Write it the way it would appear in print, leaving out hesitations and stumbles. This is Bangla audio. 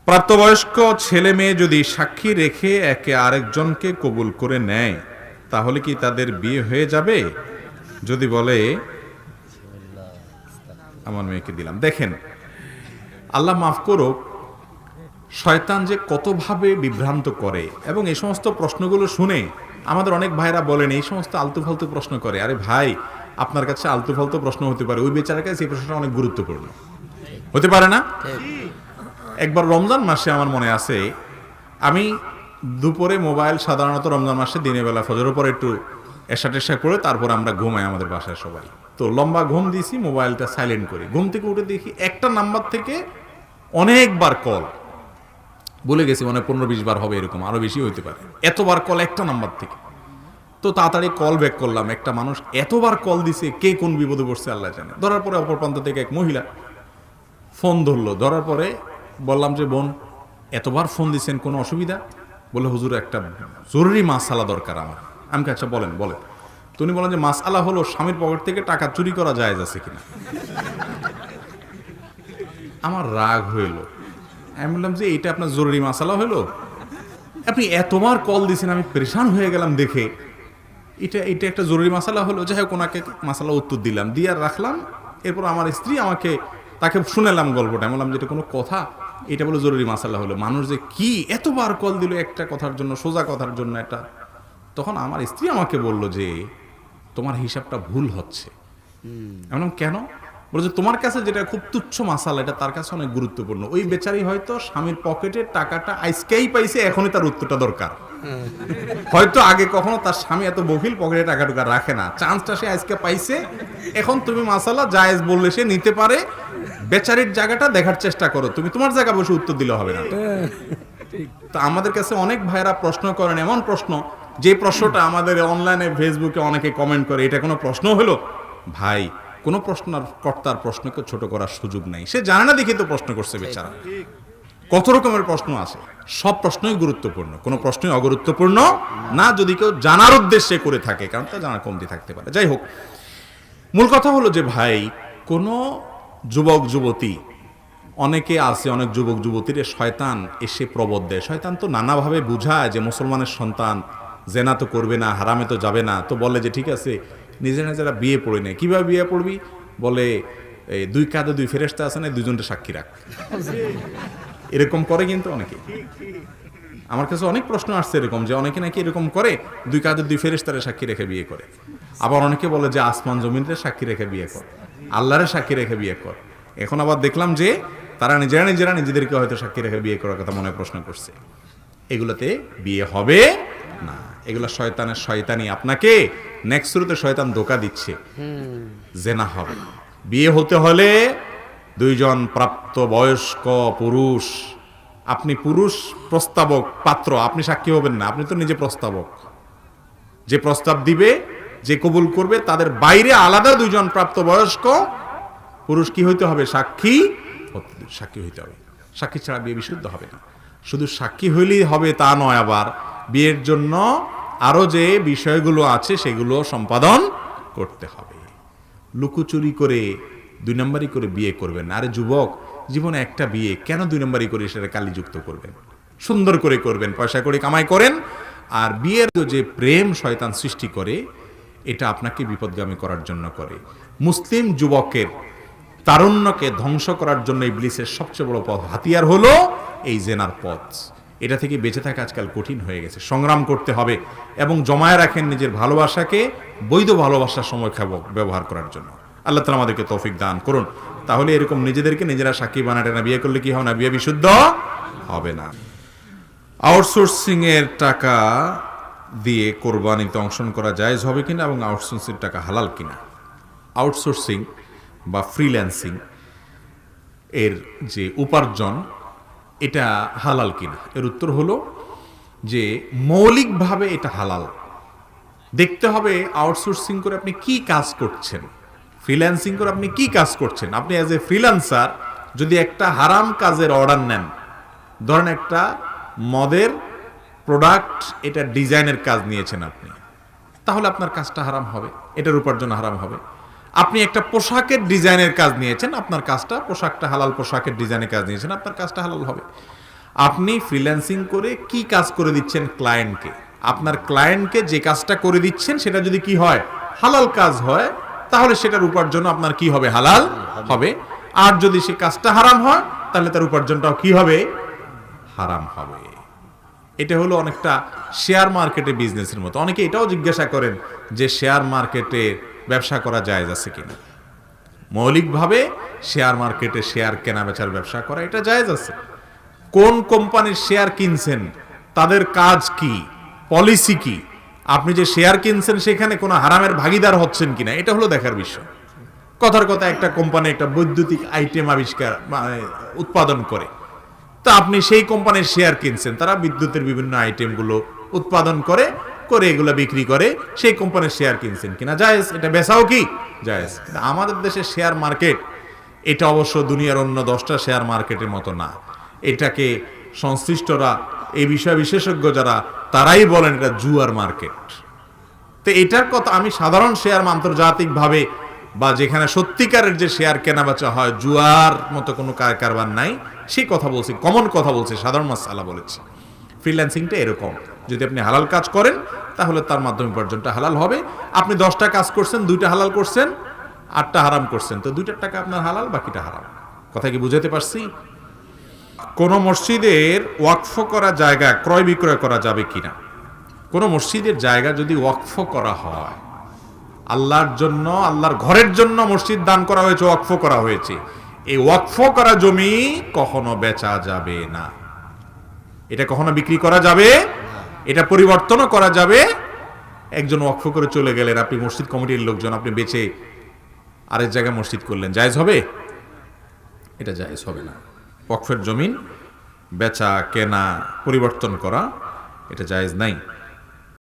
প্রাপ্তবয়স্ক ছেলে মেয়ে যদি সাক্ষী রেখে একে আরেকজনকে কবুল করে নেয় তাহলে কি তাদের বিয়ে হয়ে যাবে? যদি বলে আমার মেয়েকে দিলাম। দেখেন, আল্লাহ মাফ করুক, শয়তান যে কতভাবে বিভ্রান্ত করে, এবং এই সমস্ত প্রশ্নগুলো শুনে আমাদের অনেক ভাইরা বলেন এই সমস্ত আলতু ফালতু প্রশ্ন করে। আরে ভাই, আপনার কাছে আলতু ফালতু প্রশ্ন হতে পারে, ওই বেচারার কাছে এই প্রশ্নটা অনেক গুরুত্বপূর্ণ হতে পারে না? একবার রমজান মাসে আমার মনে আছে, আমি দুপুরে মোবাইল, সাধারণত রমজান মাসে দিনের বেলা ফজরের পর একটু এশা টেশা করে তারপর আমরা ঘুমাই আমাদের বাসায় সবাই। তো লম্বা ঘুম দিয়েছি, মোবাইলটা সাইলেন্ট করি। ঘুম থেকে উঠে দেখি একটা নাম্বার থেকে অনেকবার কল, বলে গেছি মানে 15-20 বার হবে, এরকম আরো বেশি হইতে পারে। এতবার কল একটা নাম্বার থেকে। তো তাড়াতাড়ি কল ব্যাক করলাম। একটা মানুষ এতবার কল দিছে, কে কোন বিপদে পড়ছে আল্লাহ জানে। ধরার পরে অপর প্রান্ত থেকে এক মহিলা ফোন ধরলো। ধরার পরে বললাম যে বোন, এতবার ফোন দিচ্ছেন, কোনো অসুবিধা? বলে হুজুর, একটা জরুরি মাসআলা দরকার আমার। আমি আচ্ছা বলেন বলেন। তো উনি বলেন যে মাসআলা হলো স্বামীর পকেট থেকে টাকা চুরি করা জায়েজ আছে কিনা। আমার রাগ হইল। আমি বললাম যে এটা আপনার জরুরি মাসআলা হলো? আপনি এতবার কল দিয়েছেন, আমি পরেশান হয়ে গেলাম দেখে। এটা একটা জরুরি মাসআলা হলো? যাই হোক, ওনাকে মাসআলা উত্তর দিলাম, দিয়ে আর রাখলাম। এরপর আমার স্ত্রী তাকে শুনেলাম গল্পটা। বললাম যে এটা কোনো কথা? এটা বলে জরুরি মাসআলা হলো। মানুষ যে কি এতবার কল দিল একটা কথার জন্য, সোজা কথার জন্য একটা। তখন আমার স্ত্রী আমাকে বলল যে তোমার হিসাবটা ভুল হচ্ছে। আমি বললাম কেন? বলছে তোমার কাছে যেটা খুব তুচ্ছ মাসালা, এটা তার কাছে অনেক গুরুত্বপূর্ণ। ওই বেচারি হয়তো স্বামীর পকেটের টাকাটা আজকেই পাইছে, এখনই তার উত্তরটা দরকার। হয়তো আগে কখনো তার স্বামী এত বকিল পকেটে টাকা টুকা রাখে না, চান্সটা সে আজকে পাইছে। এখন তুমি মাসালা জায়েজ বললে সে নিতে পারে। বেচারির জায়গাটা দেখার চেষ্টা করো, তুমি তোমার জায়গা বসে উত্তর দিলে হবে না। তো আমাদের কাছে অনেক ভাইরা প্রশ্ন করেন, এমন প্রশ্ন যে প্রশ্নটা আমাদের অনলাইনে ফেসবুকে অনেকে কমেন্ট করে, এটা কোনো প্রশ্ন হলো? ভাই, কোনো কর্তার প্রশ্নকে ছোট করার সুযোগ নাই। সে জানে না দেখে তো প্রশ্ন করছে বেচারা। কত রকমের প্রশ্ন আছে, সব প্রশ্নই গুরুত্বপূর্ণ, কোনো প্রশ্নই অগুরুত্বপূর্ণ না যদি কেউ জানার উদ্দেশ্যে করে থাকে, কারণ তা জানার কমতি থাকতে পারে। যাই হোক, মূল কথা হলো যে ভাই, কোনো যুবক যুবতী, অনেকে আছে, অনেক যুবক যুবতীর শয়তান এসে প্রবোধ দেয়। শয়তান তো নানাভাবে বুঝায় যে মুসলমানের সন্তান জেনা তো করবে না, হারামে তো যাবে না। তো বলে যে ঠিক আছে, নিজেরা বিয়ে পড়ে নেয়। কিভাবে বিয়ে পড়বি? বলে এই 2 কাঁধে 2 ফেরেশতা আছে না, 2জনকে সাক্ষী রাখ। এরকম করে কিন্তু অনেকে। আমার কাছে অনেক প্রশ্ন আসছে এরকম, যে অনেকে নাকি এরকম করে, 2 কাঁধে 2 ফেরেশতারে সাক্ষী রেখে বিয়ে করে। আবার অনেকে বলে যে আসমান জমিনের সাক্ষী রেখে বিয়ে কর, আল্লাহরে সাক্ষী রেখে বিয়ে কর। এখন আবার দেখলাম যে তারা নিজেরা নিজেদেরকে হয়তো সাক্ষী রেখে বিয়ে করার কথা মনে প্রশ্ন করছে। এগুলোতে বিয়ে হবে না, এগুলো শয়তানের শয়তানি। আপনাকে নেক্সট শুরুতে শয়তান ধোঁকা দিচ্ছে, জেনা হবে। বিয়ে হতে হলে 2 জন প্রাপ্ত বয়স্ক পুরুষ, আপনি পুরুষ প্রস্তাবক পাত্র, আপনি সাক্ষী হবেন না, আপনি তো নিজে প্রস্তাবক। যে প্রস্তাব দিবে, যে কবুল করবে, তাদের বাইরে আলাদা 2 জন প্রাপ্ত বয়স্ক পুরুষ কি হইতে হবে? সাক্ষী হইতে হবে। সাক্ষী ছাড়া বিয়ে বিশুদ্ধ হবে না। শুধু সাক্ষী হইলেই হবে তা নয়, আবার বিয়ের জন্য আরো যে বিষয়গুলো আছে সেগুলো সম্পাদন করতে হবে। লুকোচুরি করে 2 নম্বরই করে বিয়ে করবেন। আরে যুবক, জীবনে একটা বিয়ে, কেন 2 নম্বরই করে সেটা কালিযুক্ত করবেন? সুন্দর করে করবেন, পয়সা করে কামাই করেন। আর বিয়ের যে প্রেম শয়তান সৃষ্টি করে, এটা আপনাকে বিপদগামী করার জন্য করে। মুসলিম যুবকের তারুণ্যকে ধ্বংস করার জন্য ইবলিসের সবচেয়ে বড় পথ, হাতিয়ার হলো এই জেনার পথ। এটা থেকে বেঁচে থাকা আজকাল কঠিন হয়ে গেছে, সংগ্রাম করতে হবে এবং জমায়ে রাখেন নিজের ভালোবাসাকে বৈধ ভালোবাসার সময় ব্যবহার করার জন্য। আল্লাহ তাআলা আমাদেরকে তৌফিক দান করুন। তাহলে এরকম নিজেদেরকে নিজেরা সাক্ষী বানাতে না বিয়ে করলে কি হবে না? বিয়ে বিশুদ্ধ হবে না। আউটসোর্সিং এর টাকা দিয়ে কোরবানিতে অংশগ্রহণ করা জায়েজ হবে কিনা এবং আউটসোর্সিং এর টাকা হালাল কিনা? আউটসোর্সিং বা ফ্রিল্যান্সিং এর যে উপার্জন, এটা হালাল কিনা? এর উত্তর হলো যে মৌলিকভাবে এটা হালাল। দেখতে হবে আউটসোর্সিং করে আপনি কি কাজ করছেন, ফ্রিল্যান্সিং করে আপনি কি কাজ করছেন। আপনি অ্যাজ এ ফ্রিল্যান্সার যদি একটা হারাম কাজের অর্ডার নেন, ধরেন একটা মদের প্রোডাক্ট, এটা ডিজাইনের কাজ নিয়েছেন আপনি, তাহলে আপনার কাজটা হারাম হবে, এটার উপার্জন হারাম হবে। আপনি একটা পোশাকের ডিজাইনের কাজ নিয়েছেন, আপনার কাজটা, পোশাকটা হালাল পোশাকের ডিজাইনের কাজ নিয়েছেন, আপনার কাজটা হালাল হবে। আপনি ফ্রিল্যান্সিং করে কি কাজ করে দিচ্ছেন ক্লায়েন্টকে, আপনার ক্লায়েন্টকে যে কাজটা করে দিচ্ছেন সেটা যদি কি হয়, হালাল কাজ হয়, তাহলে সেটার উপার্জন আপনার কি হবে, হালাল হবে। আর যদি সে কাজটা হারাম হয় তাহলে তার উপার্জনটাও কি হবে, হারাম হবে। এটা হলো অনেকটা শেয়ার মার্কেটে বিজনেসের মতো। অনেকে এটাও জিজ্ঞাসা করেন যে শেয়ার মার্কেটে ব্যবসা করা জায়েজ আছে কিনা। মৌলিকভাবে শেয়ার মার্কেটে শেয়ার কেনা বেচার ব্যবসা করা এটা জায়েজ আছে। কোন কোম্পানির শেয়ার কিনছেন, তাদের কাজ কি, পলিসি কি, আপনি যে শেয়ার কিনছেন সেখানে কোনো হারামের ভাগীদার হচ্ছেন কিনা, এটা হলো দেখার বিষয়। কথার কথা একটা কোম্পানি একটা বৈদ্যুতিক আইটেম আবিষ্কার উৎপাদন করে, তা আপনি সেই কোম্পানির শেয়ার কিনছেন, তারা বিদ্যুতের বিভিন্ন আইটেমগুলো উৎপাদন করে করে এগুলো বিক্রি করে, সেই কোম্পানির শেয়ার কিনছেন কিনা জায়েজ, এটা বেচাও কি জায়েজ। কিন্তু আমাদের দেশের শেয়ার মার্কেট এটা অবশ্য দুনিয়ার অন্য 10টা শেয়ার মার্কেটের মতো না। এটাকে সংশ্লিষ্টরা, এই বিষয় বিশেষজ্ঞ যারা, তারাই বলেন এটা জুয়ার মার্কেট। তো এটার কথা আমি সাধারণ শেয়ার আন্তর্জাতিকভাবে বা যেখানে সত্যিকারের যে শেয়ার কেনা বেচা হয়, জুয়ার মতো কোনো কারবার নাই, সেই কথা বলছি, কমন কথা বলছি, সাধারণ মাসালা বলেছি। ফ্রিল্যান্সিংটা এরকম, যদি আপনি হালাল কাজ করেন তাহলে তার মাধ্যমে উপার্জনটা হালাল হবে। আপনি 10টা কাজ করছেন, 2টা হালাল করছেন, 8টা হারাম করছেন, তো 2টার টাকা আপনার হালাল, বাকিটা হারাম। কথা কি বুঝাতে পারছি? কোন মসজিদের ওয়াকফ করা জায়গা ক্রয় বিক্রয় করা যাবে কিনা? কোন মসজিদের জায়গা যদি ওয়াকফ করা হয়, আল্লাহর জন্য, আল্লাহর ঘরের জন্য মসজিদ দান করা হয়েছে, ওয়াকফ করা হয়েছে, এই ওয়াকফ করা জমি কখনো বেচা যাবে না, এটা কখনো বিক্রি করা যাবে, এটা পরিবর্তনও করা যাবে। একজন ওয়াকফ করে চলে গেলেন, আপনি মসজিদ কমিটির লোকজন, আপনি বেচে আরেক জায়গায় মসজিদ করলেন, জায়েজ হবে? এটা জায়েজ হবে না। ওয়াকফের জমিন বেচা কেনা পরিবর্তন করা এটা জায়েজ নাই।